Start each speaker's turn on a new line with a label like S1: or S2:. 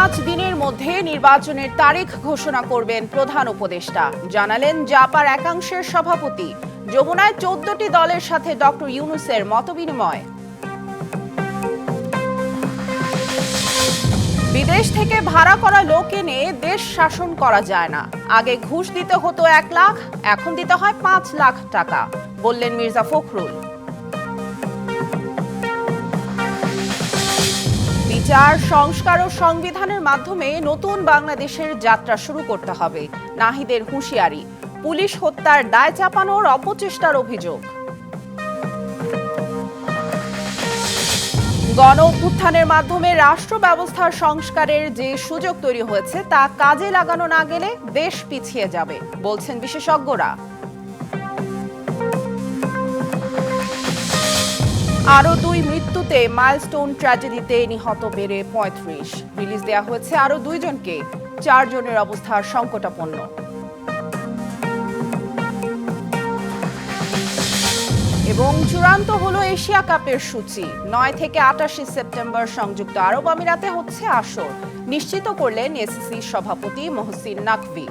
S1: 5 দিনের মধ্যে নির্বাচনের তারিখ ঘোষণা করবেন প্রধান উপদেষ্টা, জানালেন জাপার একাংশের সভাপতি। যমুনায় 14টি দলের সাথে ডক্টর ইউনূসের মতবিনিময়। বিদেশ থেকে ভাড়া করা লোক এনে দেশ শাসন করা যায় না। আগে ঘুষ দিতে হতো 1 লাখ, এখন দিতে হয় 5 লাখ টাকা, বললেন মির্জা ফখরুল। বিচার সংস্কার ও সংবিধানের মাধ্যমে নতুন বাংলাদেশের যাত্রা শুরু করতে হবে, নাহিদের হুঁশিয়ারি। পুলিশ হত্যার দায় চাপানোর অপচেষ্টার অভিযোগ। গণ অভ্যুত্থানের মাধ্যমে রাষ্ট্র ব্যবস্থার সংস্কারের যে সুযোগ তৈরি হয়েছে তা কাজে লাগানো না গেলে দেশ পিছিয়ে যাবে, বলছেন বিশেষজ্ঞরা। আরও 2 মৃত্যুতে মাইলস্টোন ট্র্যাজেডিতে নিহত বেড়ে 35। রিলিজ দেওয়া হয়েছে আরও 2 জনকে। 4 জনের অবস্থা সংকটাপন্ন। এবং চূড়ান্ত হলো এশিয়া কাপের সূচি। 9 থেকে 28 সেপ্টেম্বর সংযুক্ত আরব আমিরাতে হচ্ছে আসর, নিশ্চিত করলেন এসিসির সভাপতি মহসিন নাকভি।